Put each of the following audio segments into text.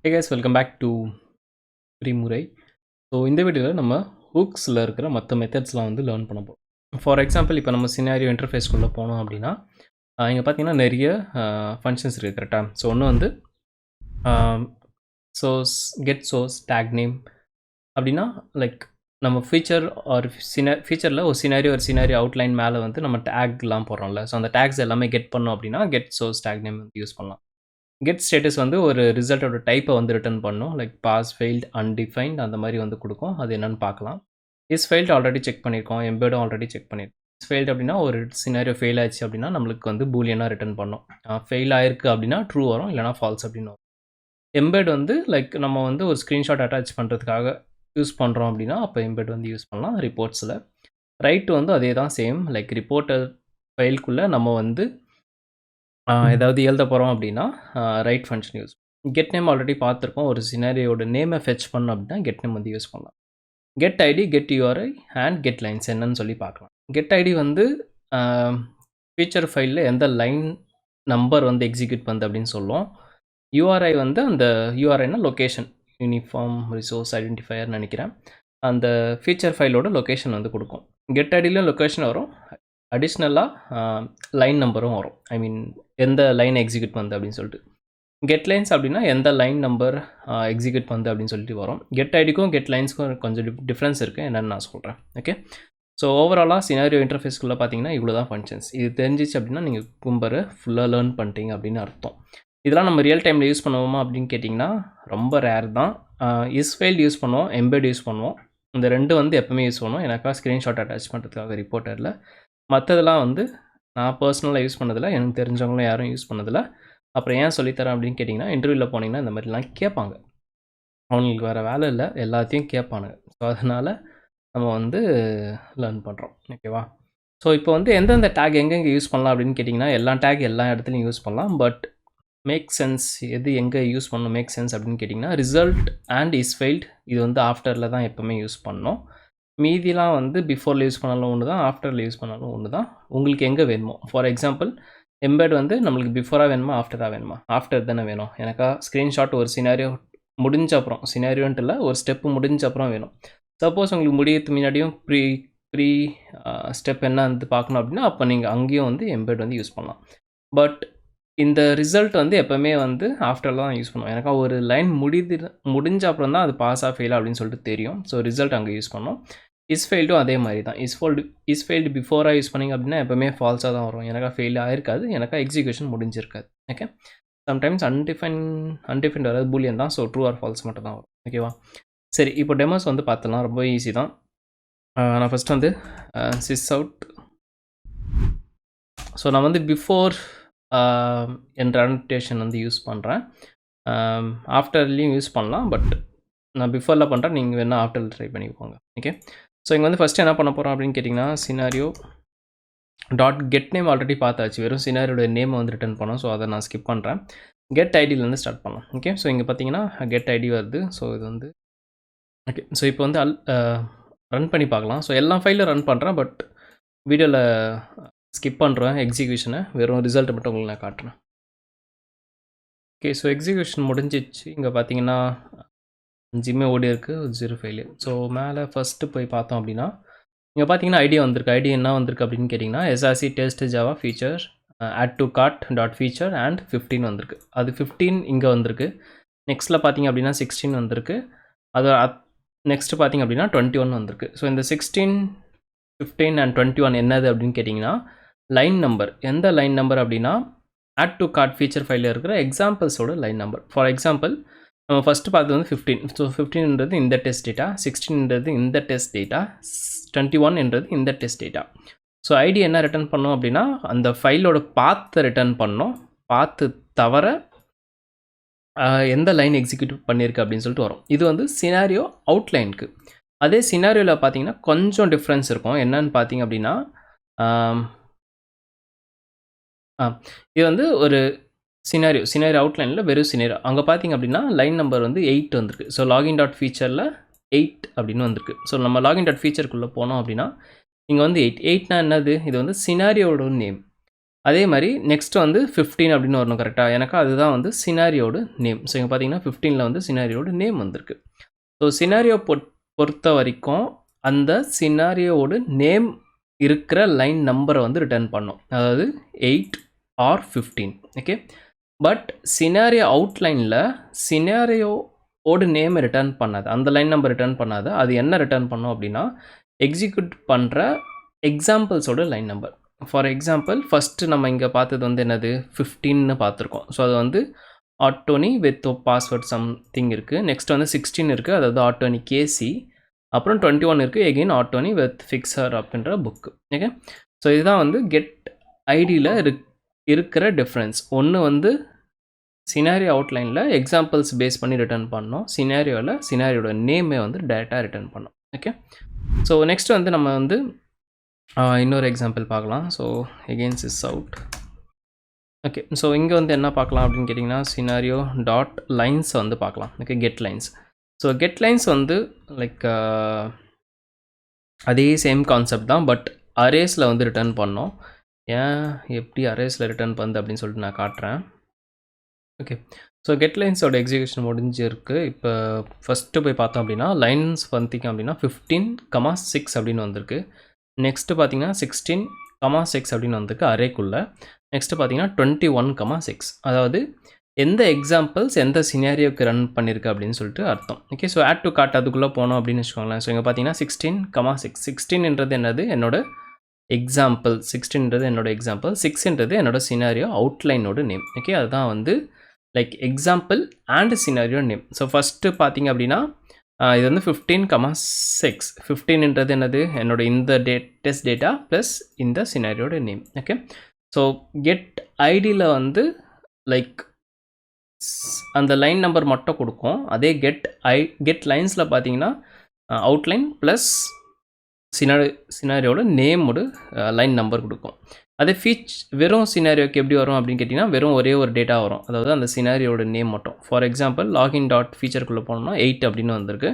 Hey guys, welcome back to Kurimurai. So இந்த வீடியோவில் நம்ம ஹூக்ஸில் இருக்கிற மற்ற மெத்தட்ஸ்லாம் வந்து லேர்ன் பண்ண போகிறோம். ஃபார் எக்ஸாம்பிள் இப்போ நம்ம சினாரியோ இன்டர்ஃபேஸ்க்குள்ளே போனோம் அப்படின்னா இங்கே பார்த்தீங்கன்னா நிறைய ஃபங்க்ஷன்ஸ் இருக்குது கரெக்டாக. ஸோ ஒன்று வந்து getSourceTagName அப்படின்னா லைக் நம்ம ஃபீச்சரில் ஒரு சினாரியோ அவுட்லைன் மேலே வந்து நம்ம டேக்லாம் போடுறோம்ல. ஸோ அந்த டேக்ஸ் எல்லாமே கெட் பண்ணோம் அப்படின்னா getSourceTagName வந்து யூஸ் பண்ணலாம். getStatus வந்து ஒரு ரிசல்ட்டோட டைப்பை வந்து ரிட்டர்ன் பண்ணும், லைக் பாஸ், ஃபெயில்டு, அன்டிஃபைன்ட் அந்த மாதிரி வந்து கொடுக்கும். அது என்னென்னு பார்க்கலாம். isFailed ஆல்ரெடி செக் பண்ணியிருக்கோம், embedடும் ஆல்ரெடி செக் பண்ணியிருக்கோம். isFailed அப்படின்னா ஒரு சினாரியோ ஃபெயில் ஆச்சு அப்படின்னா நம்மளுக்கு வந்து boolean ரிட்டர்ன் பண்ணும். ஃபெயில் ஆயிருக்கு அப்படின்னா ட்ரூ வரும், இல்லைனா ஃபால்ஸ் அப்படின்னு வரும். embed வந்து லைக் நம்ம வந்து ஒரு ஸ்க்ரீன்ஷாட் அட்டாச் பண்ணுறதுக்காக யூஸ் பண்ணுறோம் அப்படின்னா அப்போ embed வந்து யூஸ் பண்ணலாம் ரிப்போர்ட்ஸில். ரைட் வந்து அதே தான் சேம், லைக் ரிப்போர்ட்டர் ஃபைல்குள்ளே நம்ம வந்து ஏதாவது எழுத போகிறோம் அப்படின்னா right function use. getName already பார்த்துருக்கோம், ஒரு சினாரியோட நேமை ஃபெச் பண்ணோம் அப்படின்னா getName வந்து யூஸ் பண்ணலாம். getId, getUri அண்ட் getLines என்னன்னு சொல்லி பார்க்கலாம். getId வந்து ஃபீச்சர் ஃபைலில் எந்த லைன் நம்பர் வந்து எக்ஸிக்யூட் பண்ணுது அப்படின்னு சொல்லுவோம். URI வந்து அந்த URIனா லொக்கேஷன், யூனிஃபார்ம் ரிசோர்ஸ் ஐடென்டிஃபையர் நினைக்கிறேன். அந்த ஃபீச்சர் ஃபைலோட லொக்கேஷன் வந்து கொடுக்கும். getIdலையும் லொக்கேஷன் வரும், அடிஷ்னலாக லைன் நம்பரும் வரும். ஐ மீன் எந்த லைன் எக்ஸிக்யூட் பண்ணுது அப்படின்னு சொல்லிட்டு. getLines அப்படின்னா எந்த லைன் நம்பர் எக்ஸிக்யூட் பண்ணுது அப்படின்னு சொல்லிட்டு வரும். getIdக்கும் getLinesக்கும் கொஞ்சம் டிஃப்ரென்ஸ் இருக்குது, என்னென்னு நான் சொல்கிறேன். ஓகே, ஸோ ஓவராலாக சினாரியோ இன்டர்ஃபேஸ்க்குள்ளே பார்த்தீங்கன்னா இவ்வளோ தான் ஃபங்க்ஷன்ஸ். இது தெரிஞ்சிச்சு அப்படின்னா நீங்கள் கும்பரை ஃபுல்லாக லேர்ன் பண்ணிட்டீங்க அப்படின்னு அர்த்தம். இதெல்லாம் நம்ம ரியல் டைமில் யூஸ் பண்ணுவோமா அப்படின்னு கேட்டிங்கன்னா ரொம்ப ரேர் தான். isFailed யூஸ் பண்ணுவோம், embed யூஸ் பண்ணுவோம். இந்த ரெண்டு வந்து எப்போவுமே யூஸ் பண்ணுவோம், எனக்கா ஸ்க்ரீன்ஷாட் அட்டாச் பண்ணுறதுக்காக ரிப்போர்ட்டரில். மற்றதெல்லாம் வந்து நான் பர்சனலாக யூஸ் பண்ணதில்லை, எனக்கு தெரிஞ்சவங்களும் யாரும் யூஸ் பண்ணதில்லை. அப்புறம் ஏன் சொல்லித்தரேன் அப்படின்னு கேட்டிங்கன்னா இன்டர்வியூவில் போனீங்கன்னா இந்த மாதிரிலாம் கேட்பாங்க. அவங்களுக்கு வேறு வேலை இல்லை, எல்லாத்தையும் கேட்பானுங்க. ஸோ அதனால் நம்ம வந்து லேர்ன் பண்ணுறோம். ஓகேவா? ஸோ இப்போ வந்து எந்தெந்த டேக் எங்கெங்கே யூஸ் பண்ணலாம் அப்படின்னு கேட்டிங்கன்னா எல்லா டேக் எல்லா இடத்துலையும் யூஸ் பண்ணலாம். பட் மேக் சென்ஸ் எது எங்கே யூஸ் பண்ணணும் மேக் சென்ஸ் அப்படின்னு கேட்டிங்கன்னா ரிசல்ட் அண்ட் isFailed இது வந்து ஆஃப்டரில் தான் எப்போவுமே யூஸ் பண்ணணும். மீதிலாம் வந்து பிஃபோரில் யூஸ் பண்ணாலும் ஒன்று தான், ஆஃப்டரில் யூஸ் பண்ணாலும் ஒன்று தான். உங்களுக்கு எங்கே வேணுமோ. ஃபார் எக்ஸாம்பிள் embed வந்து நம்மளுக்கு பிஃபோராக வேணுமா ஆஃப்டராக வேணுமா? ஆஃப்டர் தானே வேணும். எனக்கா ஸ்க்ரீன்ஷாட் ஒரு சினாரியோ முடிஞ்ச அப்புறம், சினாரியோன்ட்டு இல்லை, ஒரு ஸ்டெப்பு முடிஞ்ச அப்புறம் வேணும். சப்போஸ் உங்களுக்கு முடியறதுக்கு முன்னாடியும் ப்ரீ ஸ்டெப் என்ன வந்து பார்க்கணும் அப்படின்னா அப்போ நீங்கள் அங்கேயும் வந்து embed வந்து யூஸ் பண்ணலாம். பட் இந்த ரிசல்ட் வந்து எப்போவுமே வந்து ஆஃப்டரில் தான் யூஸ் பண்ணுவோம். எனக்கா ஒரு லைன் முடிஞ்ச அப்புறம் தான் அது பாஸாக ஃபெயிலாக அப்படின்னு சொல்லிட்டு தெரியும். ஸோ ரிசல்ட் அங்கே யூஸ் பண்ணோம். isFailedடும் அதே மாதிரி தான். isFailed பிஃபோராக யூஸ் பண்ணிங்க அப்படின்னா எப்போவுமே ஃபால்ஸாக தான் வரும். எனக்கா ஃபெயில் ஆகிருக்காது, எனக்கா எக்ஸிக்யூஷன் முடிஞ்சிருக்காது. ஓகே, சம்டைம்ஸ் அன்டிஃபைன்ட் வராது, boolean தான். ஸோ ட்ரூ ஆர் ஃபால்ஸ் மட்டும் தான் வரும். ஓகேவா? சரி, இப்போ டெமோஸ் வந்து பார்த்துலாம், ரொம்ப ஈஸி தான். நான் ஃபஸ்ட் வந்து sysout. ஸோ நான் வந்து பிஃபோர் என்ற அனோட்டேஷன் வந்து யூஸ் பண்ணுறேன். ஆஃப்டர்லேயும் யூஸ் பண்ணலாம், பட் நான் பிஃபோரில் பண்ணுறேன், நீங்கள் வேணால் ஆஃப்டரில் ட்ரை பண்ணிக்கோங்க. ஓகே, ஸோ இங்கே வந்து ஃபஸ்ட்டு என்ன பண்ண போகிறோம் அப்படின்னு கேட்டிங்கன்னா சினாரியோ டாட் getName ஆல்ரெடி பார்த்தாச்சு, வெறும் சினாரியோட நேமை வந்து ரிட்டர்ன் பண்ணோம். ஸோ அதை நான் ஸ்கிப் பண்ணுறேன். getIdலேருந்து ஸ்டார்ட் பண்ணலாம். ஓகே, ஸோ இங்கே பார்த்தீங்கன்னா getId வருது. ஸோ இது வந்து ஓகே, ஸோ இப்போ வந்து ரன் பண்ணி பார்க்கலாம். ஸோ எல்லா ஃபைலும் ரன் பண்ணுறேன், பட் வீடியோவில் ஸ்கிப் பண்ணுறேன் எக்ஸிக்யூஷனை, வெறும் ரிசல்ட்டை மட்டும் உங்களுக்கு நான் காட்டுறேன். ஓகே, ஸோ எக்ஸிக்யூஷன் முடிஞ்சிச்சு. இங்கே பார்த்தீங்கன்னா 5 ஓடி இருக்குது, 0 ஃபெயிலியர். ஸோ மேலே ஃபஸ்ட்டு போய் பார்த்தோம் அப்படின்னா இங்கே பார்த்தீங்கன்னா ஐடி வந்திருக்கு. ஐடி என்ன வந்திருக்கு அப்படின்னு கேட்டிங்கன்னா src test java feature add to cart dot feature and 15 வந்திருக்கு. அது 15 இங்கே வந்திருக்கு. நெக்ஸ்ட்டில் பார்த்தீங்க அப்படின்னா 16 வந்திருக்கு. அது நெக்ஸ்ட்டு பார்த்தீங்க அப்படின்னா 21 வந்திருக்கு. ஸோ இந்த 16, 15 and 21 என்னது அப்படின்னு கேட்டிங்கன்னா லைன் நம்பர். எந்த லைன் நம்பர் அப்படின்னா add to cart ஃபீச்சர் ஃபைலில் இருக்கிற எக்ஸாம்பிள்ஸோட லைன் நம்பர். ஃபார் எக்ஸாம்பிள் நம்ம ஃபஸ்ட்டு பார்த்தது வந்து 15. ஸோ 15ன்றது இந்த டெஸ்ட் டேட்டா, 16ன்றது இந்த டெஸ்ட் டேட்டா, 21ன்றது இந்த டெஸ்ட் டேட்டா. ஸோ ஐடி என்ன ரிட்டர்ன் பண்ணோம் அப்படின்னா அந்த ஃபைலோட பாத்தை ரிட்டர்ன் பண்ணோம். பாத்து தவிர எந்த லைன் எக்ஸிக்யூட் பண்ணியிருக்கு அப்படின்னு சொல்லிட்டு வரும். இது வந்து சினாரியோ அவுட்லைனுக்கு. அதே சினாரியோவில் பார்த்தீங்கன்னா கொஞ்சம் டிஃப்ரென்ஸ் இருக்கும். என்னன்னு பார்த்தீங்க அப்படின்னா இது வந்து ஒரு சினாரியோ அவுட்லைனில் வெறும் சினாரியோ. அங்கே பார்த்தீங்க அப்படின்னா லைன் நம்பர் வந்து 8 வந்திருக்கு. ஸோ லாகின் டாட் ஃபீச்சரில் 8 அப்படின்னு வந்திருக்கு. ஸோ நம்ம லாகின் டாட் ஃபீச்சருக்குள்ளே போனோம் அப்படின்னா இங்கே வந்து 8னா என்னது? இது வந்து சினாரியோட நேம். அதே மாதிரி நெக்ஸ்ட் வந்து 15 அப்படின்னு வரணும் கரெக்டாக. எனக்கு அதுதான் வந்து சினாரியோட நேம். ஸோ இங்கே பார்த்தீங்கன்னா 15ல் வந்து சினாரியோட நேம் வந்திருக்கு. ஸோ சினாரியோ பொறுத்த வரைக்கும் அந்த சினாரியோட நேம் இருக்கிற லைன் நம்பரை வந்து ரிட்டர்ன் பண்ணோம். அதாவது 8 ஆர் 15. ஓகே. பட் சினாரியோ அவுட்லைனில் சினாரியோட நேம் ரிட்டர்ன் பண்ணாது, அந்த லைன் நம்பர் ரிட்டர்ன் பண்ணாது. அது என்ன ரிட்டர்ன் பண்ணோம் அப்படின்னா எக்ஸிக்யூட் பண்ணுற எக்ஸாம்பிள்ஸோட line number. For example first நம்ம இங்கே பார்த்தது வந்து என்னது 15ன்னு பார்த்துருக்கோம். ஸோ அது வந்து ஆட்டோனி வித் பாஸ்வேர்ட் சம்திங் இருக்குது. நெக்ஸ்ட் வந்து 16 இருக்குது, அதாவது ஆட்டோனி கேசி. அப்புறம் 21 இருக்குது, எகெயின் ஆட்டோனி வித் ஃபிக்ஸர் அப்படின்ற புக்கு. ஓகே. ஸோ இதுதான் வந்து கெட் ஐடியில் இருக்கிற டிஃப்ரென்ஸ். ஒன்று வந்து சினாரியோ அவுட்லைனில் எக்ஸாம்பிள்ஸ் பேஸ் பண்ணி ரிட்டர்ன் பண்ணோம், சினாரியோவில் சினாரியோட நேமே வந்து டேரெக்டாக ரிட்டர்ன் பண்ணோம். ஓகே. ஸோ நெக்ஸ்ட் வந்து நம்ம வந்து இன்னொரு எக்ஸாம்பிள் பார்க்கலாம். So again sis out. Okay. So இங்கே வந்து என்ன பார்க்கலாம் அப்படின்னு கேட்டிங்கன்னா சினாரியோ டாட் லைன்ஸ் வந்து பார்க்கலாம். Okay, get lines. So get lines வந்து லைக் அதே சேம் கான்செப்ட் தான், பட் அரேஸில் வந்து ரிட்டர்ன் பண்ணோம். ஏன் எப்படி அரேஸில் ரிட்டர்ன் பண்ணுது அப்படின்னு சொல்லிட்டு நான் காட்டுறேன். ஓகே. ஸோ கெட்லைன்ஸோட எக்ஸிக்யூஷன் முடிஞ்சிருக்கு. இப்போ ஃபஸ்ட்டு போய் பார்த்தோம் அப்படின்னா லைன்ஸ் பார்த்திங்க அப்படின்னா 15,6 அப்படின்னு வந்திருக்கு. நெக்ஸ்ட்டு பார்த்தீங்கன்னா 16,6 அப்படின்னு வந்திருக்கு அரேக்குள்ளே. நெக்ஸ்ட்டு பார்த்தீங்கன்னா 21,6, அதாவது எந்த எக்ஸாம்பிள்ஸ் எந்த சினாரியோக்கு ரன் பண்ணியிருக்கு அப்படின்னு சொல்லிட்டு அர்த்தம். Okay. So add to card அதுக்குள்ளே போனோம் அப்படின்னு வச்சுக்கோங்களேன். ஸோ இங்கே பார்த்தீங்கன்னா 16,6, 16ன்றது என்னது என்னோட எக்ஸாம்பிள், 16ன்றது என்னோட எக்ஸாம்பிள், 6ன்றது என்னோட சினாரியோ அவுட்லைனோட நேம். ஓகே. அதுதான் வந்து like example and scenario name. So first பார்த்தீங்க அப்படின்னா இது வந்து 15,6, 15ன்றது என்னது என்னோட இந்த டெஸ்ட் டேட்டா ப்ளஸ் இந்த சினாரியோட நேம். ஓகே. ஸோ கெட் ஐடியில் வந்து லைக் அந்த லைன் நம்பர் மட்டும் கொடுக்கும். அதே கெட் லைன்ஸில் பார்த்தீங்கன்னா அவுட்லைன் ப்ளஸ் சினாரியோட நேமோட லைன் நம்பர் கொடுக்கும். அதே வெறும் சினாரியோக்கு எப்படி வரும் அப்படின்னு கேட்டிங்கன்னா வெறும் ஒரே ஒரு டேட்டா வரும், அதாவது அந்த சினாரியோட நேம் மட்டும். ஃபார் எக்ஸாம்பிள் லாகின் டாட் ஃபீச்சருக்குள்ளே போனோம்னா 8 அப்படின்னு வந்திருக்கு,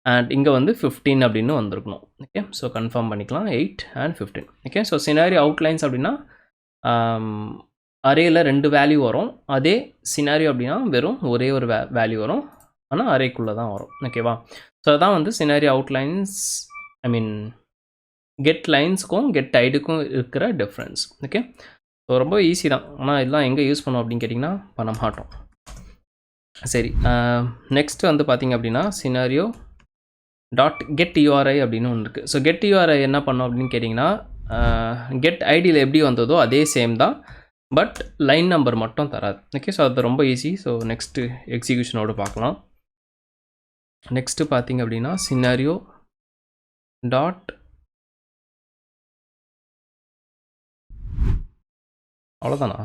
அண்ட் இங்கே வந்து 15 அப்படின்னு வந்திருக்கணும். ஓகே. ஸோ கன்ஃபார்ம் பண்ணிக்கலாம் 8 and 15. Okay. So scenario outlines அப்படின்னா அரேயில் 2 வேல்யூ வரும். அதே சினாரியோ அப்படின்னா வெறும் ஒரே ஒரு வேல்யூ வரும், ஆனால் அரேக்குள்ளே தான் வரும். ஓகேவா. ஸோ அதான் வந்து சினாரியோ அவுட்லைன்ஸ், ஐ மீன் கெட் லைன்ஸுக்கும் கெட் ஐடுக்கும் இருக்கிற டிஃப்ரென்ஸ். ஓகே. ஸோ ரொம்ப ஈஸி தான், ஆனால் இதெல்லாம் எங்கே யூஸ் பண்ணோம் அப்படின்னு கேட்டிங்கன்னா பண்ண மாட்டோம். சரி, நெக்ஸ்ட் வந்து பார்த்திங்க அப்படின்னா சினாரியோ டாட் கெட் யூஆர்ஐ அப்படின்னு ஒன்று இருக்குது. ஸோ கெட் யூஆர்ஐ என்ன பண்ணோம் அப்படின்னு கேட்டிங்கன்னா கெட் ஐடியில் எப்படி வந்ததோ அதே சேம் தான், பட் லைன் நம்பர் மட்டும் தராது. ஓகே. ஸோ அது ரொம்ப ஈஸி. ஸோ நெக்ஸ்ட்டு எக்ஸிக்யூஷனோடு பார்க்கலாம். நெக்ஸ்ட்டு பார்த்திங்க அப்படின்னா சினாரியோ டாட் அவ்வளோதானா,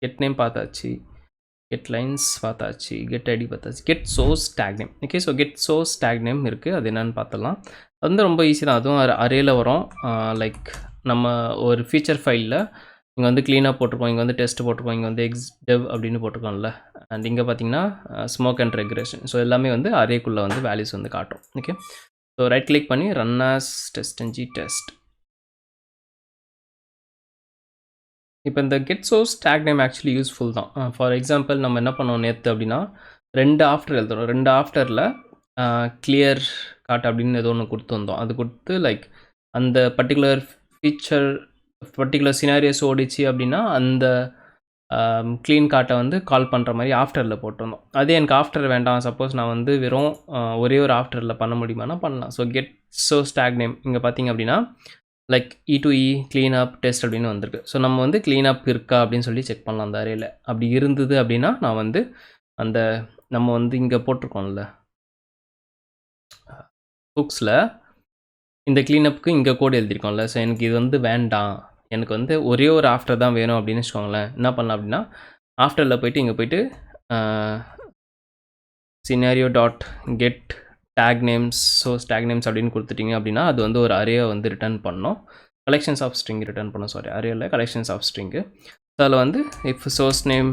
கெட் நேம் பார்த்தாச்சு, கெட் லைன்ஸ் பார்த்தாச்சு, கெட் ஐடி பார்த்தாச்சு, get source take name. Okay. So get source take name இருக்குது, அது என்னென்னு பார்த்தலாம். அது வந்து ரொம்ப ஈஸி தான், அதுவும் அரேயில் வரும். லைக் நம்ம ஒரு ஃபீச்சர் ஃபைலில் இங்கே வந்து க்ளீனாக போட்டிருக்கோம், இங்கே வந்து டெஸ்ட் போட்டிருக்கோம், இங்கே வந்து dev அப்படின்னு போட்டிருக்கோம்ல, அண்ட் இங்கே பார்த்தீங்கன்னா ஸ்மோக் அண்ட் ரெக்ரெஷன். ஸோ எல்லாமே வந்து அரேக்குள்ளே வந்து வேல்யூஸ் வந்து காட்டும். ஓகே. ஸோ ரைட் கிளிக் பண்ணி ரன் ஆஸ் டெஸ்ட் டெஸ்ட். இப்போ இந்த get source take name actually useful தான். ஃபார் எக்ஸாம்பிள் நம்ம என்ன பண்ணோம் நேற்று அப்படின்னா 2 ஆஃப்டர் எழுதுறோம், 2 ஆஃப்டரில் கிளியர் காட் அப்படின்னு ஏதோ ஒன்று கொடுத்து வந்தோம். அது கொடுத்து லைக் அந்த பர்டிகுலர் ஃபீச்சர் பர்டிகுலர் சினாரியோஸ் ஓடிச்சு அப்படின்னா அந்த க்ளீன் காட்டை வந்து கால் பண்ணுற மாதிரி ஆஃப்டரில் போட்டு வந்தோம். அதே எனக்கு ஆஃப்டர் வேண்டாம், சப்போஸ் நான் வந்து வெறும் ஒரே ஒரு ஆஃப்டரில் பண்ண முடியுமானா பண்ணலாம். So get source take name இங்கே பார்த்தீங்க அப்படின்னா லைக் E2E க்ளீன் அப் டெஸ்ட் அப்படின்னு வந்திருக்கு. ஸோ நம்ம வந்து க்ளீன் அப் இருக்கா அப்படின்னு சொல்லி செக் பண்ணலாம் அந்த அரேயில். அப்படி இருந்தது அப்படின்னா நான் வந்து அந்த நம்ம வந்து இங்கே போட்டிருக்கோம்ல புக்ஸில் இந்த க்ளீனப்புக்கு இங்கே கோடு எழுதியிருக்கோம்ல, ஸோ எனக்கு இது வந்து வேண்டாம், எனக்கு வந்து ஒரே ஒரு ஆஃப்டர் தான் வேணும் அப்படின்னு வச்சுக்கோங்களேன். என்ன பண்ணலாம் அப்படின்னா ஆஃப்டரில் போயிட்டு இங்கே போயிட்டு scenario dot get take names source take names அப்படின்னு கொடுத்துட்டிங்க அப்படின்னா அது வந்து ஒரு அரேயை வந்து ரிட்டர்ன் பண்ணோம், கலெக்ஷன்ஸ் ஆஃப் ஸ்ட்ரிங் ரிட்டர்ன் பண்ணோம். சாரி, அரேயில் கலெக்ஷன்ஸ் ஆஃப் ஸ்ட்ரிங்கு. ஸோ அதில் வந்து if source name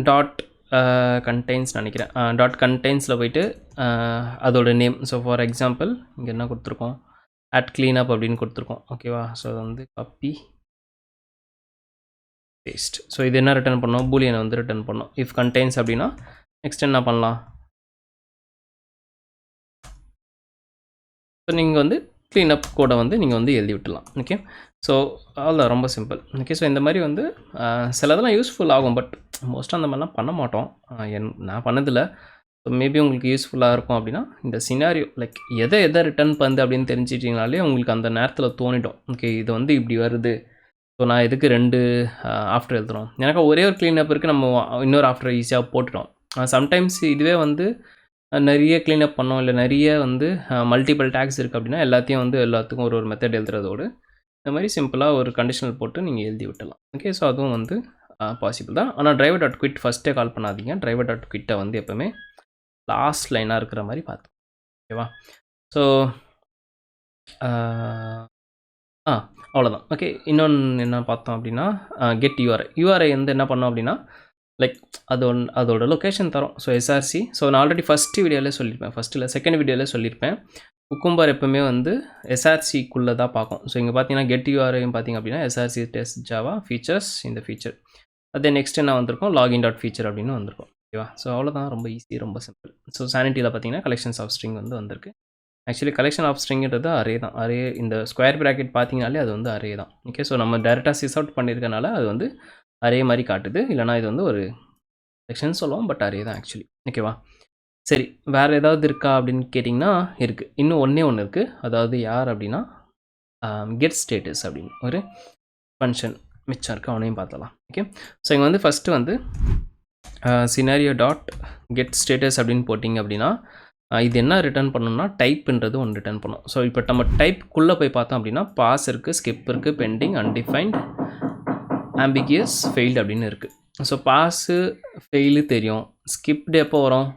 dot contains நினைக்கிறேன் டாட் கண்டெய்ன்ஸில் போயிட்டு அதோட நேம். ஸோ ஃபார் எக்ஸாம்பிள் இங்கே என்ன கொடுத்துருக்கோம், @cleanup அப்படின்னு கொடுத்துருக்கோம். ஓகேவா? ஸோ அது வந்து காப்பி பேஸ்ட். ஸோ இது என்ன ரிட்டர்ன் பண்ணோம், boolean வந்து ரிட்டர்ன் பண்ணோம். இஃப் கண்டெய்ன்ஸ் அப்படின்னா நெக்ஸ்ட் என்ன பண்ணலாம், ஸோ நீங்கள் வந்து க்ளீனப் கோடை வந்து நீங்கள் வந்து எழுதி விட்டுலாம். ஓகே, ஸோ அவ்வளோதான், ரொம்ப சிம்பிள். ஓகே, ஸோ இந்த மாதிரி வந்து சிலதெல்லாம் யூஸ்ஃபுல் ஆகும், பட் மோஸ்ட்டாக அந்த மாதிரிலாம் பண்ண மாட்டோம். நான் பண்ணதில்லை. ஸோ மேபி உங்களுக்கு யூஸ்ஃபுல்லாக இருக்கும் அப்படின்னா இந்த சினாரியோ லைக் எதை ரிட்டர்ன் பண்ணுது அப்படின்னு தெரிஞ்சிட்டிங்கனாலே உங்களுக்கு அந்த நேரத்தில் தோணிடும், ஓகே இது வந்து இப்படி வருது, ஸோ நான் எதுக்கு 2 ஆஃப்டர் எழுதுகிறோம், எனக்கு ஒரே ஒரு க்ளீனப் இருக்குது, நம்ம இன்னொரு ஆஃப்டர் ஈஸியாக போட்டுட்டோம். சம்டைம்ஸ் இதுவே வந்து நிறைய க்ளீனப் பண்ணோம், இல்லை நிறைய வந்து மல்டிபிள் டேக்ஸ் இருக்குது அப்படின்னா எல்லாத்துக்கும் ஒரு மெத்தட் எழுதுறதோடு இந்த மாதிரி சிம்பிளாக ஒரு கண்டிஷனல் போட்டு நீங்கள் எழுதி விட்டலாம். ஓகே, ஸோ அதுவும் வந்து பாசிபிள் தான். ஆனால் driver.quit ஃபஸ்ட்டே கால் பண்ணாதீங்க. driver.quit வந்து எப்போவுமே லாஸ்ட் லைனாக இருக்கிற மாதிரி பார்த்து. ஓகேவா? ஸோ அவ்வளோதான். ஓகே, இன்னொன்று என்ன பார்த்தோம் அப்படின்னா getUri வந்து என்ன பண்ணோம் அப்படின்னா லைக் அதோட லொக்கேஷன் தரும். So src. ஸோ நான் ஆல்ரெடி ஃபஸ்ட்டு வீடியோவில் சொல்லியிருப்பேன், செகண்ட் வீடியோவில் சொல்லியிருப்பேன், குக்கும்பர் எப்போவுமே வந்து srcக்குள்ளே தான் பார்க்கும். ஸோ இங்கே பார்த்தீங்கன்னா getUri பார்த்திங்க அப்படின்னா src test java features இந்த ஃபீச்சர். அதே நெக்ஸ்ட் என்ன வந்திருக்கும், login.feature அப்படின்னு வந்திருக்கும். ஓகேவா? ஸோ அவ்வளோதான், ரொம்ப ஈஸி, ரொம்ப சிம்பிள். ஸோ சானிட்டியில் பார்த்தீங்கன்னா கலெக்ஷன்ஸ் ஆஃப் ஸ்ட்ரிங் வந்து வந்திருக்கு. ஆக்சுவலி கலெக்ஷன் ஆஃப் ஸ்ட்ரிங்கிறது அரே தான். அரே இந்த ஸ்கொயர் ப்ராக்கெட் பார்த்தீங்கனாலே அது வந்து அரே தான். ஓகே, ஸோ நம்ம டேரெக்டாக சிஸ் அவுட் பண்ணியிருக்கனால அது வந்து அரே மாதிரி காட்டுது, இல்லைனா இது வந்து ஒரு செக்ஷன் சொல்லுவோம், பட் அரே தான் ஆக்சுவலி. ஓகேவா? சரி, வேறு ஏதாவது இருக்கா அப்படின்னு கேட்டிங்கன்னா இருக்குது. இன்னும் ஒன்று இருக்குது. அதாவது யார் அப்படின்னா getStatus அப்படின்னு ஒரு ஃபங்க்ஷன் மிச்சம் இருக்குது, அவனையும் பார்த்தலாம். ஓகே, ஸோ இங்கே வந்து ஃபஸ்ட்டு வந்து scenario.getStatus அப்படின்னு போட்டிங்க அப்படின்னா இது என்ன ரிட்டர்ன் பண்ணணும்னா டைப்புன்றது ஒன்று ரிட்டர்ன் பண்ணும். ஸோ இப்போ நம்ம டைப்புக்குள்ளே போய் பார்த்தோம் அப்படின்னா பாஸ் இருக்குது, ஸ்கிப் இருக்குது, பெண்டிங், அன்டிஃபைன்ட், ஆம்பிகியஸ், ஃபெயில்டு அப்படின்னு இருக்குது. ஸோ பாஸு ஃபெயிலு தெரியும், ஸ்கிப்டு எப்போ வரும்,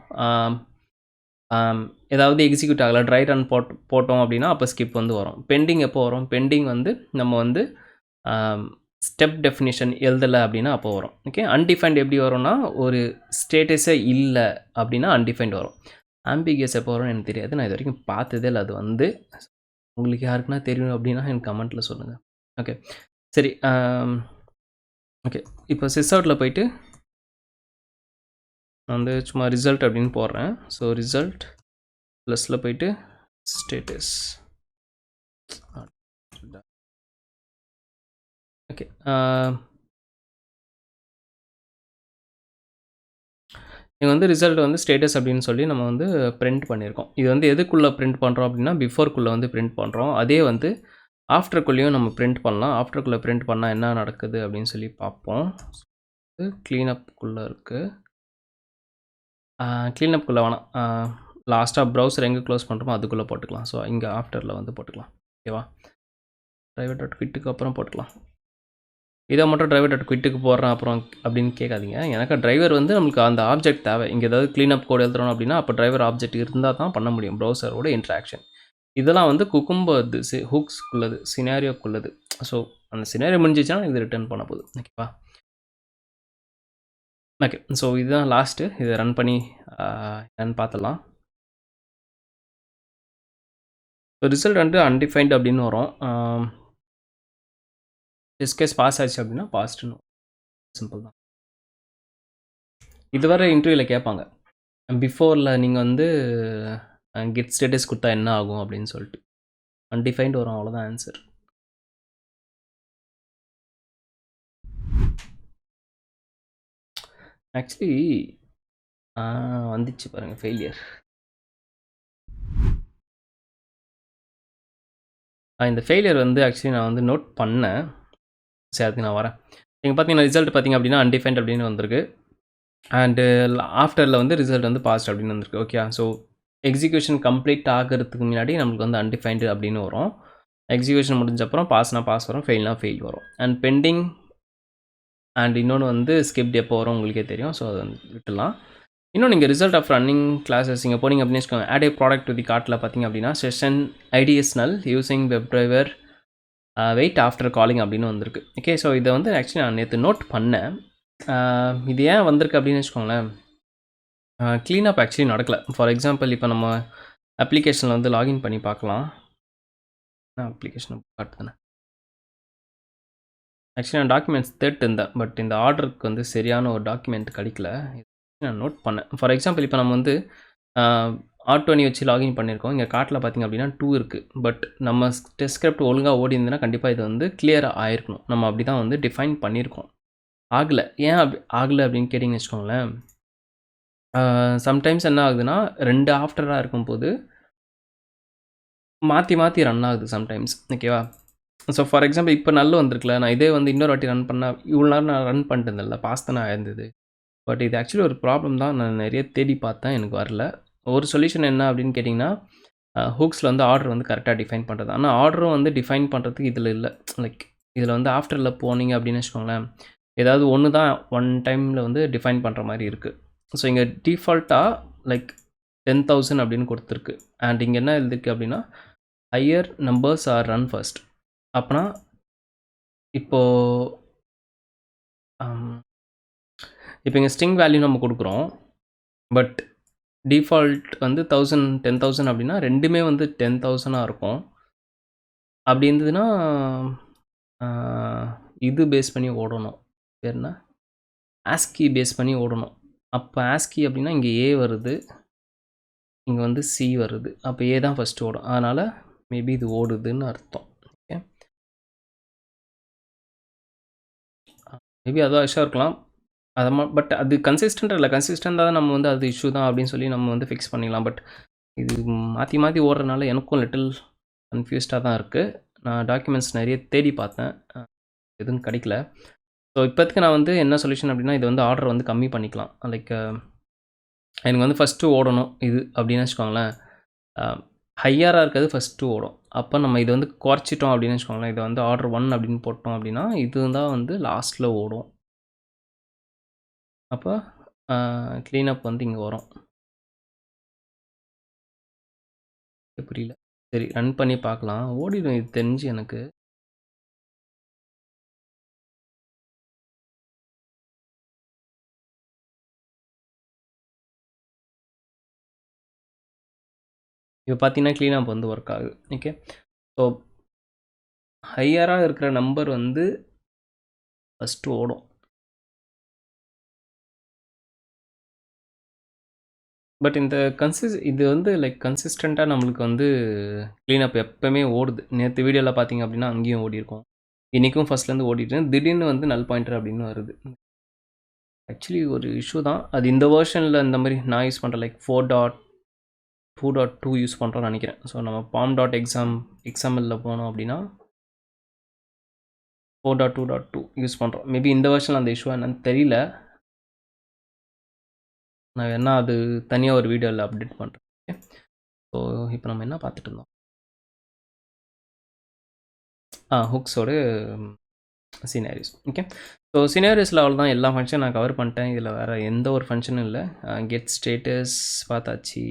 ஏதாவது எக்ஸிக்யூட் ஆகலை ட்ரை ரன் போட்டோம் அப்படின்னா அப்போ ஸ்கிப் வந்து வரும். பெண்டிங் எப்போ வரும், பெண்டிங் வந்து நம்ம வந்து ஸ்டெப் டெஃபினிஷன் எழுதலை அப்படின்னா அப்போ வரும். ஓகே, அன்டிஃபைன்ட் எப்படி வரும்னா ஒரு ஸ்டேட்டஸே இல்லை அப்படின்னா அன்டிஃபைன்ட் வரும். ஆம்பிகியஸ் எப்போ வரும்னு எனக்கு தெரியாது, நான் இது வரைக்கும் பார்த்ததே இல்லை. அது வந்து உங்களுக்கு யாருக்குன்னா தெரியும் அப்படின்னா எனக்கு கமெண்ட்டில் சொல்லுங்கள். ஓகே, சரி. ஓகே, இப்போ சிஸ் அவுட்டில் போயிட்டு நான் வந்து சும்மா ரிசல்ட் அப்படின்னு போடுறேன். ஸோ ரிசல்ட் ப்ளஸில் போயிட்டு ஸ்டேட்டஸ். ஓகே, இங்கே வந்து ரிசல்ட் வந்து ஸ்டேட்டஸ் அப்படின்னு சொல்லி நம்ம வந்து பிரிண்ட் பண்ணியிருக்கோம். இது வந்து எதுக்குள்ளே பிரிண்ட் பண்ணுறோம் அப்படின்னா பிஃபோர்க்குள்ளே வந்து பிரிண்ட் பண்ணுறோம். அதே வந்து ஆஃப்டருக்குள்ளேயும் நம்ம பிரிண்ட் பண்ணலாம். ஆஃப்டருக்குள்ளே பிரிண்ட் பண்ணால் என்ன நடக்குது அப்படின்னு சொல்லி பார்ப்போம். க்ளீனப்புக்குள்ளே இருக்குது, க்ளீனப்புக்குள்ளே வேணாம், லாஸ்ட்டாக ப்ரௌசர் எங்கே க்ளோஸ் பண்ணுறோமோ அதுக்குள்ளே போட்டுக்கலாம். ஸோ இங்கே ஆஃப்டரில் வந்து போட்டுக்கலாம். ஓகேவா? driver.quitக்கு அப்புறம் போட்டுக்கலாம். இதை மட்டும் driver.quitக்கு போடுறேன் அப்புறம் அப்படின்னு கேட்காதீங்க. எனக்கு டிரைவர் வந்து நம்மளுக்கு அந்த ஆப்ஜெக்ட் தேவை. இங்கே ஏதாவது க்ளீனப் கோட் எழுதுறோம் அப்படின்னா அப்போ டிரைவர் ஆப்ஜெக்ட் இருந்தால் தான் பண்ண முடியும் ப்ரௌசரோட இன்ட்ராக்ஷன். இதெல்லாம் வந்து குக்கும்பர் ஹூக்ஸ்க்குள்ளது, சினாரியோக்குள்ளது. ஸோ அந்த சினாரியோ முடிஞ்சிச்சுன்னா இது ரிட்டர்ன் பண்ண போகுது. ஓகேவா? ஓகே, ஸோ இதுதான் லாஸ்ட்டு. இதை ரன் பண்ணி என்னன்னு பார்த்துடலாம். ஸோ ரிசல்ட் வந்து அன்டிஃபைன்ட் அப்படின்னு வரும். டிஸ்கேஸ் பாஸ் ஆச்சு அப்படின்னா பாஸ்ட்னு சிம்பிள் தான். இதுவரை இன்டர்வியூவில் கேட்பாங்க, பிஃபோரில் நீங்கள் வந்து கெட் ஸ்டேட்டஸ் கொடுத்தா என்ன ஆகும் அப்படின்னு சொல்லிட்டு. அன்டிஃபைன்ட் வரும், அவ்வளோதான் ஆன்சர். ஆக்சுவலி வந்துச்சு பாருங்கள் ஃபெயிலியர். இந்த ஃபெயிலியர் வந்து ஆக்சுவலி நான் வந்து நோட் பண்ணேன். சரி, அதுக்கு நான் வரேன். நீங்கள் பார்த்தீங்கன்னா ரிசல்ட் பார்த்தீங்க அப்படின்னா அன்டிஃபைன்ட் அப்படின்னு வந்திருக்கு. அண்டு ஆஃப்டரில் வந்து ரிசல்ட் வந்து பாஸ்ட் அப்படின்னு வந்திருக்கு. ஓகே, ஸோ எக்ஸிக்யூஷன் கம்ப்ளீட் ஆகிறதுக்கு முன்னாடி நம்மளுக்கு வந்து அன்டிஃபைன்டு அப்படின்னு வரும். எக்ஸிக்யூஷன் முடிஞ்சப்பறம் பாஸ்னா பாஸ் வரும், ஃபெயில்னா ஃபெயில் வரும். அண்ட் பெண்டிங் அண்ட் இன்னொன்று வந்து ஸ்கிப்ட் எப்போ வரும் உங்களுக்கே தெரியும். ஸோ அதை வந்து விட்டுலாம். இன்னும் நீங்கள் ரிசல்ட் ஆஃப் ரன்னிங் கிளாஸஸ் இங்கே போனீங்க அப்படின்னு வச்சுக்கோங்க. Add a product to the கார்ட்டில் பார்த்தீங்க அப்படின்னா செஷன் ஐடிஎஸ்னல் using web driver wait after calling அப்படின்னு வந்திருக்கு. ஓகே, ஸோ இதை வந்து ஆக்சுவலி நான் நேற்று நோட் பண்ணேன். இது ஏன் வந்திருக்கு அப்படின்னு வச்சுக்கோங்களேன். க்ளீனப் ஆக்சுவலி நடக்கல. ஃபார் எக்ஸாம்பிள் இப்போ நம்ம அப்ளிகேஷனில் வந்து லாகின் பண்ணி பார்க்கலாம். அப்ளிகேஷன் காட்டுதுண்ணே. ஆக்சுவலி நான் டாக்குமெண்ட்ஸ் தேடிட்டு இருந்தேன். பட் இந்த ஆர்டருக்கு வந்து சரியான ஒரு டாக்குமெண்ட் கிடைக்கல. நான் நோட் பண்ணேன். ஃபார் எக்ஸாம்பிள் இப்போ நம்ம வந்து R20 வச்சு லாகின் பண்ணியிருக்கோம். இங்கே காட்டில் பார்த்திங்க அப்படின்னா 2 இருக்குது. பட் நம்ம டெஸ்ட் ஸ்கிரிப்ட் ஒழுங்காக ஓடி இருந்ததுன்னா கண்டிப்பாக இது வந்து கிளியராக ஆயிருக்கணும். நம்ம அப்படி தான் வந்து டிஃபைன் பண்ணியிருக்கோம். ஆகலை. ஏன் ஆகலை அப்படின்னு கேட்டிங்கன்னு வச்சுக்கோங்களேன். சம்டைம்ஸ் என்ன ஆகுதுன்னா 2 ஆஃப்டராக இருக்கும்போது மாற்றி ரன் ஆகுது சம்டைம்ஸ். ஓகேவா? ஸோ ஃபார் எக்ஸாம்பிள் இப்போ நல்ல வந்திருக்குல்ல, நான் இதே வந்து இன்னொரு வாட்டி ரன் பண்ணால் இவ்வளோ நேரம் நான் ரன் பண்ணிட்டு இருந்தேன்ல, பாஸ் தானே ஆயிருந்தது. பட் இது ஆக்சுவலி ஒரு ப்ராப்ளம் தான். நான் நிறைய தேடி பார்த்தேன், எனக்கு வரல. ஒரு சொல்யூஷன் என்ன அப்படின்னு கேட்டிங்கன்னா, ஹூக்ஸில் வந்து ஆர்டர் வந்து கரெக்டாக டிஃபைன் பண்ணுறது. ஆனால் ஆர்டரும் வந்து டிஃபைன் பண்ணுறதுக்கு இதில் இல்லை. லைக் இதில் வந்து ஆஃப்டரில் போனீங்க அப்படின்னு வச்சுக்கோங்களேன், ஏதாவது ஒன்று தான் ஒன் டைமில் வந்து டிஃபைன் பண்ணுற மாதிரி இருக்குது. ஸோ இங்கே டிஃபால்ட்டாக லைக் 10,000 அப்படின்னு கொடுத்துருக்கு. அண்ட் இங்கே என்ன எழுதிருக்கு அப்படின்னா, higher numbers are run first. அப்போனா இப்போது இப்போ இங்கே ஸ்ட்ரிங் வேல்யூ நம்ம கொடுக்குறோம். பட் டிஃபால்ட் வந்து 1000 10,000 அப்படின்னா ரெண்டுமே வந்து 10,000 இருக்கும். அப்படி இருந்ததுன்னா இது பேஸ் பண்ணி ஓடணும். பேர் என்ன? ஆஸ்கி பேஸ் பண்ணி ஓடணும். அப்போ ஆஸ்கி அப்படின்னா இங்கே ஏ வருது, இங்கே வந்து சி வருது. அப்போ ஏ தான் ஃபஸ்ட்டு ஓடும். அதனால் மேபி இது ஓடுதுன்னு அர்த்தம். ஓகே, மேபி அதுவும் இஷ்யூ இருக்கலாம். அதை பட் அது கன்சிஸ்டண்ட்டாக இல்லை. கன்சிஸ்டண்ட்டாக தான் நம்ம வந்து அது இஷ்யூ தான் அப்படின்னு சொல்லி நம்ம வந்து ஃபிக்ஸ் பண்ணிக்கலாம். பட் இது மாற்றி ஓடுறதுனால எனக்கும் லிட்டில் கன்ஃபியூஸ்டாக தான் இருக்குது. நான் டாக்குமெண்ட்ஸ் நிறைய தேடி பார்த்தேன், எதுவும் கிடைக்கல. ஸோ இப்போதைக்கு நான் வந்து என்ன சொல்யூஷன் அப்படின்னா, இது வந்து ஆர்டர் வந்து கம்மி பண்ணிக்கலாம். லைக் எனக்கு வந்து ஃபஸ்ட்டு ஓடணும் இது அப்படின்னு வச்சுக்கோங்களேன். ஹையராக இருக்கிறது ஃபஸ்ட்டு ஓடும். அப்போ நம்ம இதை வந்து குறைச்சிட்டோம் அப்படின்னு வச்சுக்கோங்களேன். இதை வந்து ஆர்டர் 1 அப்படின்னு போட்டோம் அப்படின்னா இது தான் வந்து லாஸ்ட்டில் ஓடும். அப்போ க்ளீனப் வந்து இங்கே வரும். புரியல. சரி, ரன் பண்ணி பார்க்கலாம். ஓடிடும் இது தெரிஞ்சு எனக்கு. இப்போ பார்த்தீங்கன்னா க்ளீனப் வந்து ஒர்க் ஆகுது. ஓகே, ஸோ ஹையராக இருக்கிற நம்பர் வந்து ஃபஸ்ட்டு ஓடும். பட் இந்த இது வந்து லைக் கன்சிஸ்டண்ட்டாக நம்மளுக்கு வந்து க்ளீனப் எப்போவுமே ஓடுது. நேற்று வீடியோவில் பார்த்தீங்க அப்படின்னா அங்கேயும் ஓடி இருக்கும். இன்றைக்கும் ஃபஸ்ட்லேருந்து ஓடிட்டு திடீர்னு வந்து நல் பாயிண்டர் அப்படின்னு வருது. ஆக்சுவலி ஒரு இஷ்யூ தான் அது. இந்த வேர்ஷனில் இந்த மாதிரி நான் யூஸ் பண்ணுறேன் லைக் 4.2.2 யூஸ் பண்ணுறோன்னு நினைக்கிறேன். ஸோ நம்ம XML போனோம் அப்படின்னா 4.2.2 யூஸ் பண்ணுறோம். மேபி இந்த வேர்ஷனில் அந்த இஷ்யூ என்னன்னு தெரியல. நான் வேணா அது தனியாக ஒரு வீடியோவில் அப்டேட் பண்ணுறேன். ஓகே, ஸோ இப்போ நம்ம என்ன பார்த்துட்டு இருந்தோம்? ஹுக்ஸோட சினாரியோஸ். ஓகே, ஸோ சினாரியோஸில் அவ்வளோதான். எல்லா ஃபங்க்ஷன் நான் கவர் பண்ணிட்டேன். இதில் வேறு எந்த ஒரு ஃபங்க்ஷனும் இல்லை. கெட் ஸ்டேட்டஸ் பார்த்தாச்சு.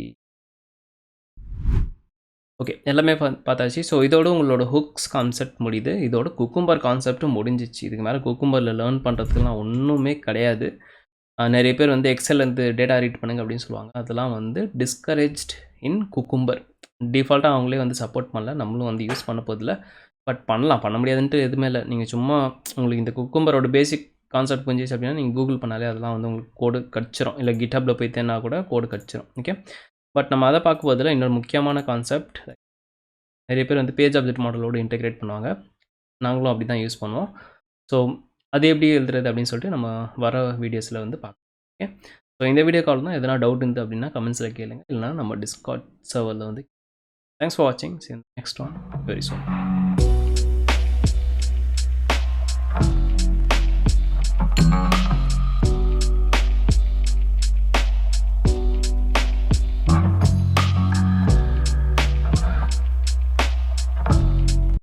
ஓகே, எல்லாமே பார்த்தாச்சு. ஸோ இதோட உங்களோட ஹுக்ஸ் கான்செப்ட் முடியுது. இதோட குக்கும்பர் கான்செப்ட்டும் முடிஞ்சிச்சு. இதுக்கு மேலே குக்கும்பரில் லேர்ன் பண்ணுறதுக்குலாம் ஒன்றுமே கிடையாது. நிறைய பேர் வந்து எக்ஸல் வந்து டேட்டா ரீட் பண்ணுங்க அப்படின்னு சொல்லுவாங்க. அதெல்லாம் வந்து டிஸ்கரேஜ்ட் இன் குக்கும்பர். டிஃபால்ட்டாக அவங்களே வந்து சப்போர்ட் பண்ணல, நம்மளும் வந்து யூஸ் பண்ண போதில்லை. பட் பண்ண முடியாதுன்ட்டு எதுவுமே இல்லை. நீங்கள் சும்மா உங்களுக்கு இந்த குக்கும்பரோட பேசிக் கான்செப்ட் புரிஞ்சிச்சு அப்படின்னா நீங்கள் கூகுள் பண்ணாலே அதெல்லாம் வந்து உங்களுக்கு கோடு கிடச்சிரும். இல்லை கிட்ஹப்பில் போய் தேனா கூட கோடு கிடச்சிரும். ஓகே, பட் நம்ம அதை பார்க்க போதில் இன்னொரு முக்கியமான கான்செப்ட், நிறைய பேர் வந்து பேஜ் ஆப்ஜெக்ட் மாடலோடு இன்டெகிரேட் பண்ணுவாங்க. நாங்களும் அப்படி தான் யூஸ் பண்ணுவோம். ஸோ அது எப்படி எழுதுறது அப்படின்னு சொல்லிட்டு நம்ம வர வீடியோஸில் வந்து பார்க்கலாம். ஓகே, ஸோ இந்த வீடியோ கால் தான். எதனா டவுட் இருந்து அப்படின்னா கமெண்ட்ஸில் கேளுங்க. இல்லைனா நம்ம டிஸ்கார்ட் சர்வரில் வந்து. தேங்க்ஸ் ஃபார் வாட்சிங். See you next one very soon.